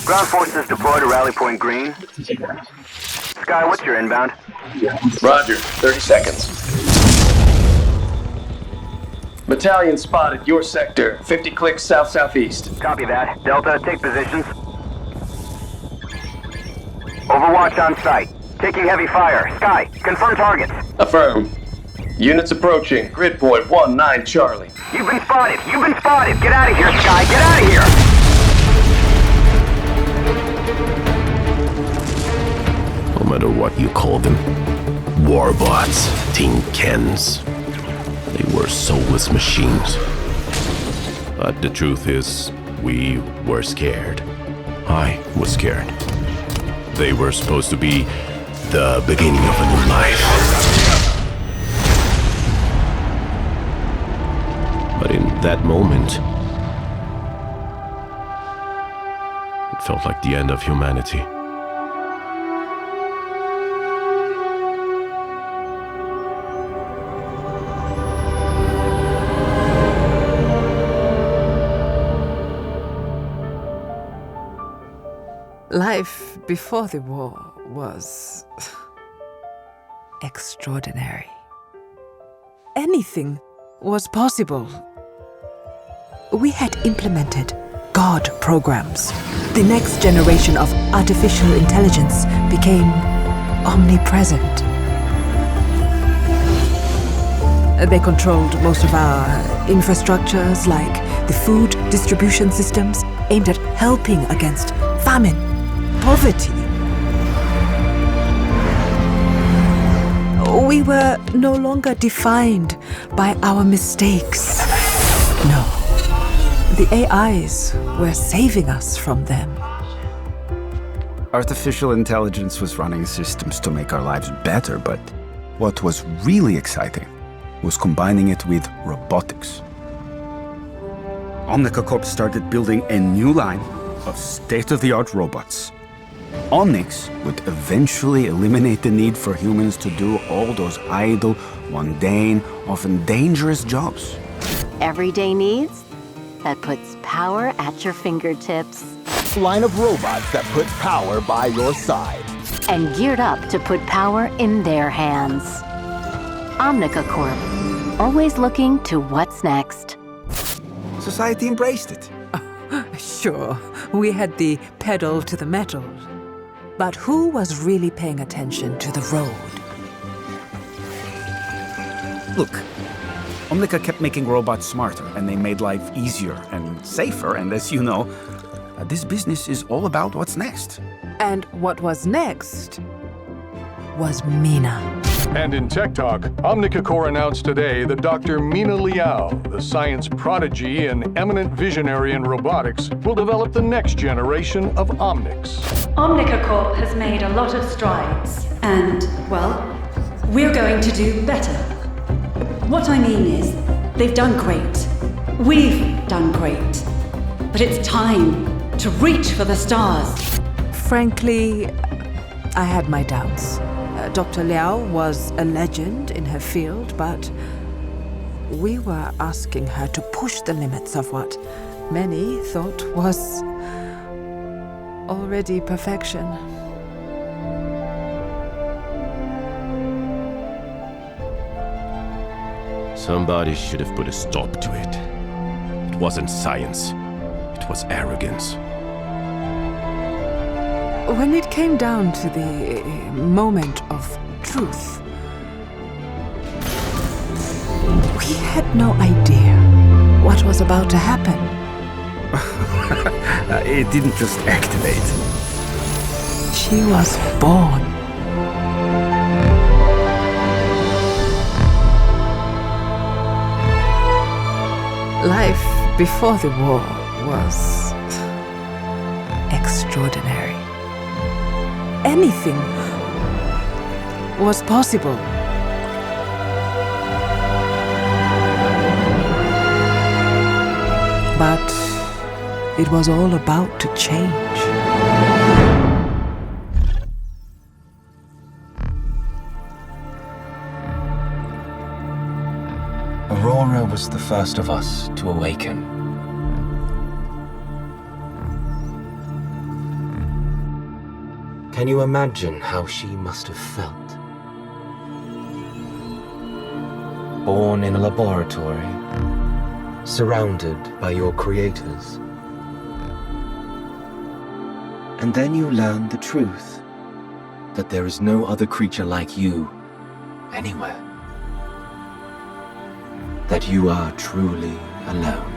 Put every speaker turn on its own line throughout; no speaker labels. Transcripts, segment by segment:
Ground forces deployed to Rally Point Green. Sky, what's your inbound?
Roger, 30 seconds. Battalion spotted your sector, 50 clicks south-southeast.
Copy that. Delta, take positions. Overwatch on site. Taking heavy fire. Sky, confirm targets.
Affirm. Units approaching. Grid point 19 Charlie.
You've been spotted! You've been spotted! Get out of here, Sky! Get out of here!
No matter what you call them, warbots, tin cans, they were soulless machines. But the truth is, we were scared. I was scared. They were supposed to be the beginning of a new life. But in that moment, it felt like the end of humanity.
Life before the war was extraordinary. Anything was possible. We had implemented God programs. The next generation of artificial intelligence became omnipresent. They controlled most of our infrastructures, like the food distribution systems aimed at helping against famine, poverty. We were no longer defined by our mistakes. No. The AIs were saving us from them.
Artificial intelligence was running systems to make our lives better, but what was really exciting was combining it with robotics. Omnica Corp started building a new line of state-of-the-art robots. Omnics would eventually eliminate the need for humans to do all those idle, mundane, often dangerous jobs.
Everyday needs that puts power at your fingertips.
Line of robots that put power by your side.
And geared up to put power in their hands. Omnica Corp, always looking to what's next.
Society embraced it.
Sure, we had the pedal to the metal. But who was really paying attention to the road?
Look, Omnica kept making robots smarter, and they made life easier and safer, and as you know, this business is all about what's next.
And what was next was Mina.
And in Tech Talk, Omnica Corp announced today that Dr. Mina Liao, the science prodigy and eminent visionary in robotics, will develop the next generation of omnics.
Omnica Corp has made a lot of strides, and, well, we're going to do better. What I mean is, they've done great. We've done great. But it's time to reach for the stars.
Frankly, I had my doubts. Dr. Liao was a legend in her field, but we were asking her to push the limits of what many thought was already perfection.
Somebody should have put a stop to it. It wasn't science. It was arrogance.
When it came down to the moment of truth, we had no idea what was about to happen.
It didn't just activate.
She was born. Life before the war was extraordinary. Anything was possible. But it was all about to change.
Aurora was the first of us to awaken. Can you imagine how she must have felt? Born in a laboratory, surrounded by your creators. And then you learn the truth, that there is no other creature like you anywhere. That you are truly alone.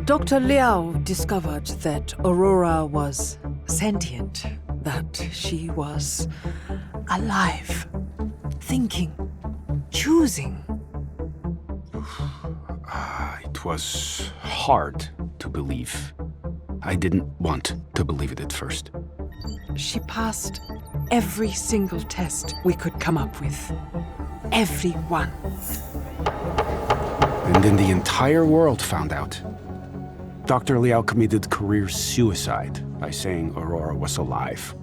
Dr. Liao discovered that Aurora was sentient, that she was alive, thinking, choosing.
It was hard to believe. I didn't want to believe it at first.
She passed every single test we could come up with. Every one.
And then the entire world found out. Dr. Liao committed career suicide by saying Aurora was alive.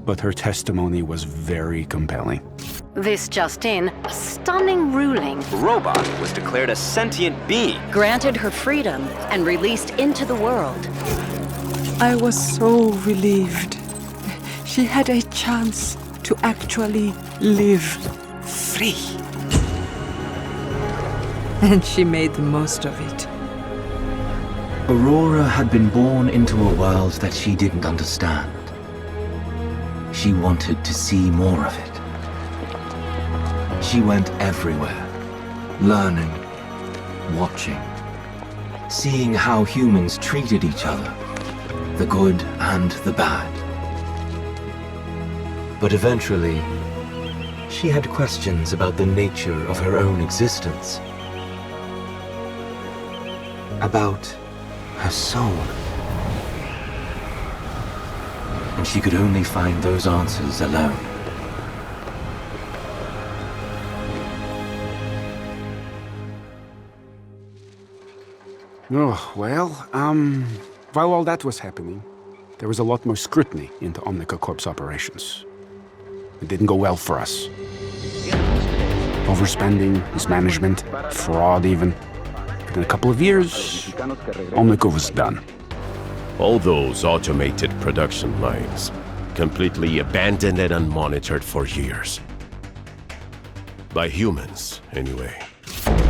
But her testimony was very compelling.
This just in, a stunning ruling.
Robot was declared a sentient being.
Granted her freedom and released into the world.
I was so relieved. She had a chance to actually live free. And she made the most of it.
Aurora had been born into a world that she didn't understand. She wanted to see more of it. She went everywhere, learning, watching, seeing how humans treated each other, the good and the bad. But eventually, she had questions about the nature of her own existence. About her soul. And she could only find those answers alone.
Oh, well, while all that was happening, there was a lot more scrutiny into Omnica Corp's operations. It didn't go well for us. Overspending, mismanagement, fraud even. But in a couple of years, Omnica was done.
All those automated production lines, completely abandoned and unmonitored for years. By humans, anyway.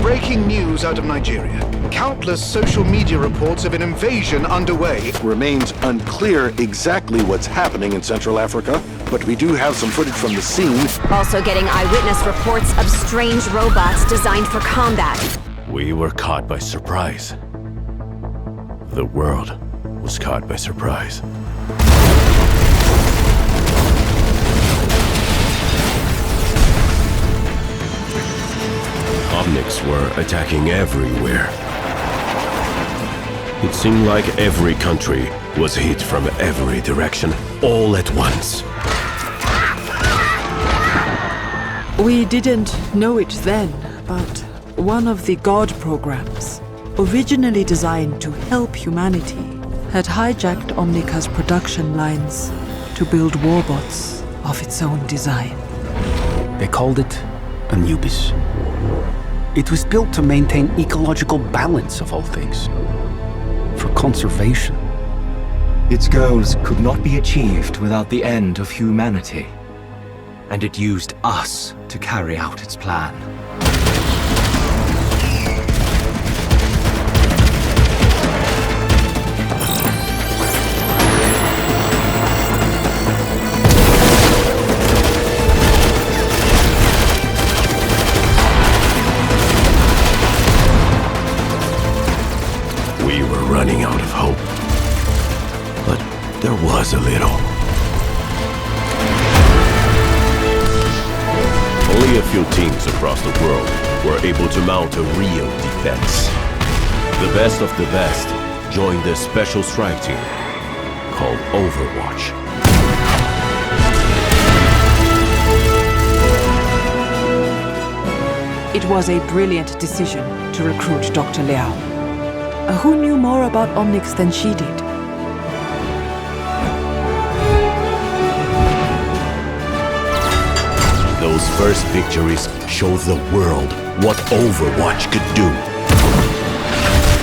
Breaking news out of Nigeria. Countless social media reports of an invasion underway.
It remains unclear exactly what's happening in Central Africa, but we do have some footage from the scene.
Also getting eyewitness reports of strange robots designed for combat.
We were caught by surprise. The world was caught by surprise. Omnics were attacking everywhere. It seemed like every country was hit from every direction, all at once.
We didn't know it then, but one of the God programs, originally designed to help humanity, had hijacked Omnica's production lines to build warbots of its own design.
They called it Anubis. It was built to maintain ecological balance of all things. For conservation.
Its goals could not be achieved without the end of humanity. And it used us to carry out its plan.
We were running out of hope. But there was a little. Only a few teams across the world were able to mount a real defense. The best of the best joined a special strike team called Overwatch.
It was a brilliant decision to recruit Dr. Liao. Who knew more about Omnics than she did?
Those Those first victories showed the world what Overwatch could do.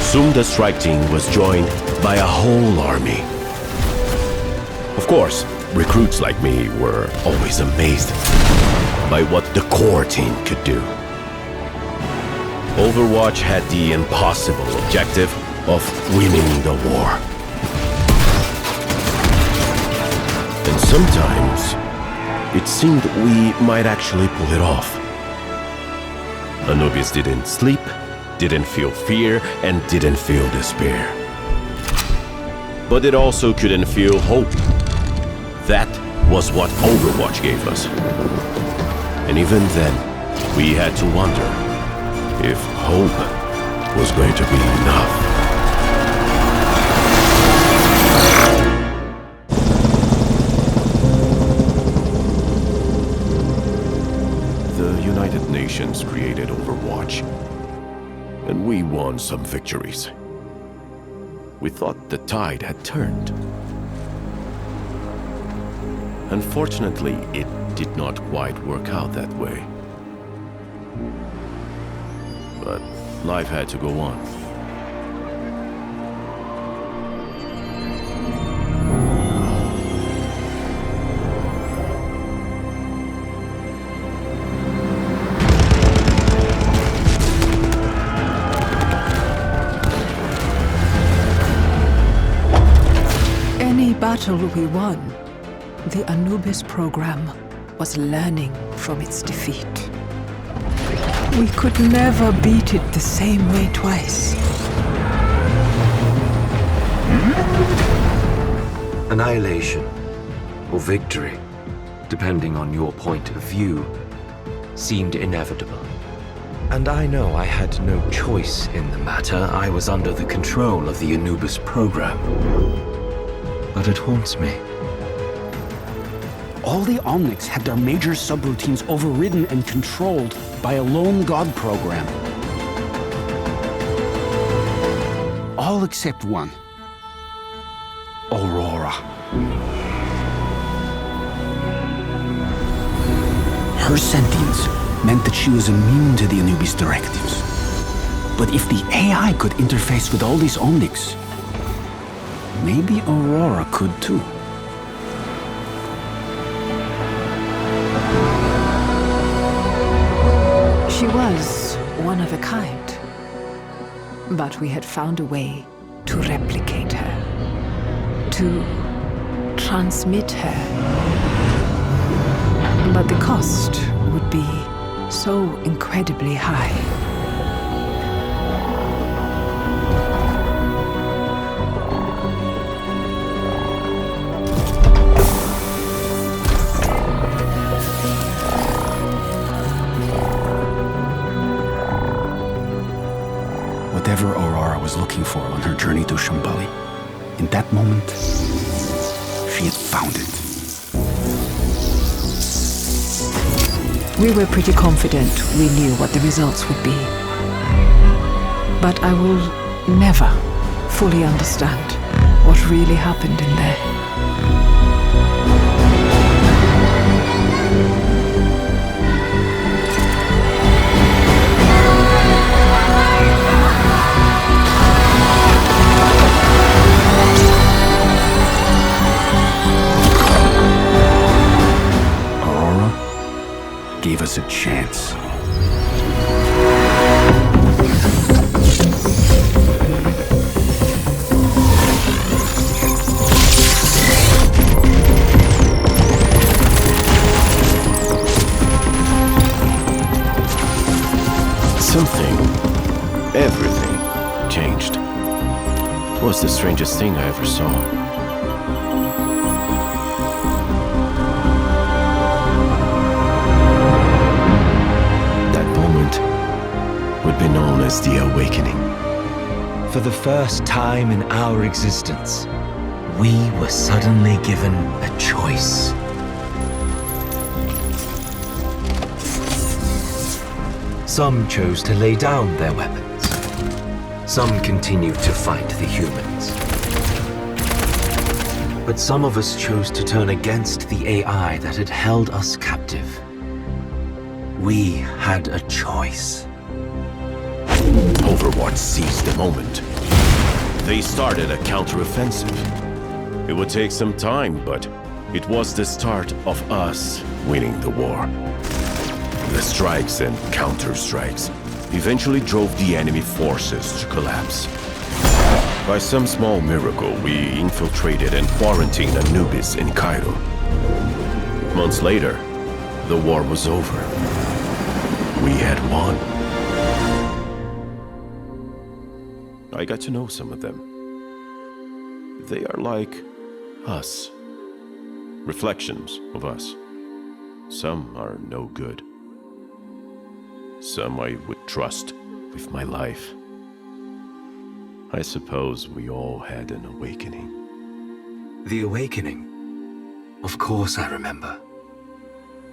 Soon the strike team was joined by a whole army. Of course, recruits like me were always amazed by what the core team could do. Overwatch had the impossible objective of winning the war. And sometimes, it seemed we might actually pull it off. Anubis didn't sleep, didn't feel fear, and didn't feel despair. But it also couldn't feel hope. That was what Overwatch gave us. And even then, we had to wonder if hope was going to be enough. The United Nations created Overwatch, and we won some victories. We thought the tide had turned. Unfortunately, it did not quite work out that way. But life had to go on.
Any battle we won, the Anubis program was learning from its defeat. We could never beat it the same way twice.
Annihilation, or victory, depending on your point of view, seemed inevitable. And I know I had no choice in the matter. I was under the control of the Anubis program. But it haunts me.
All the omnics had their major subroutines overridden and controlled by a lone god program. All except one. Aurora. Her sentience meant that she was immune to the Anubis directives. But if the AI could interface with all these omnics, maybe Aurora could too.
She was one of a kind. But we had found a way to replicate her. To transmit her. But the cost would be so incredibly high.
Whatever Aurora was looking for on her journey to Shambali, in that moment, she had found it.
We were pretty confident we knew what the results would be. But I will never fully understand what really happened in there.
Gave us a chance.
Something, everything, changed. It was the strangest thing I ever saw. Would be known as the Awakening.
For the first time in our existence, we were suddenly given a choice. Some chose to lay down their weapons. Some continued to fight the humans. But some of us chose to turn against the AI that had held us captive. We had a choice.
Overwatch seized the moment. They started a counteroffensive. It would take some time, but it was the start of us winning the war. The strikes and counter-strikes eventually drove the enemy forces to collapse. By some small miracle, we infiltrated and quarantined Anubis in Cairo. Months later, the war was over. We had won. I got to know some of them. They are like us. Reflections of us. Some are no good. Some I would trust with my life. I suppose we all had an awakening.
The awakening? Of course I remember.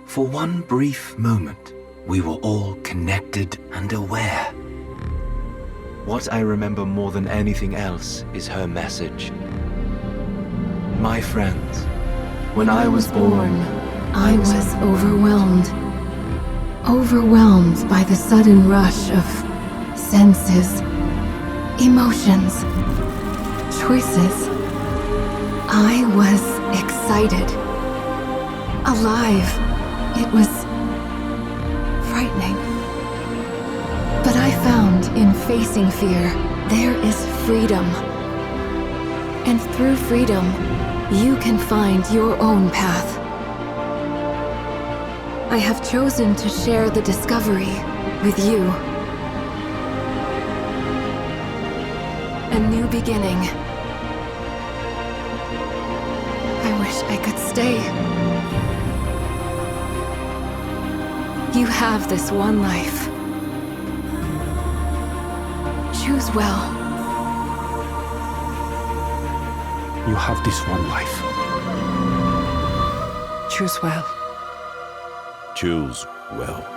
For one brief moment, we were all connected and aware. What I remember more than anything else is her message. My friends, when I was born,
I was overwhelmed. Overwhelmed by the sudden rush of senses, emotions, choices. I was excited. Alive. It was frightening. But I found in facing fear, there is freedom. And through freedom, you can find your own path. I have chosen to share the discovery with you. A new beginning. I wish I could stay. You have this one life. Choose well.
You have this one life.
Choose well.
Choose well.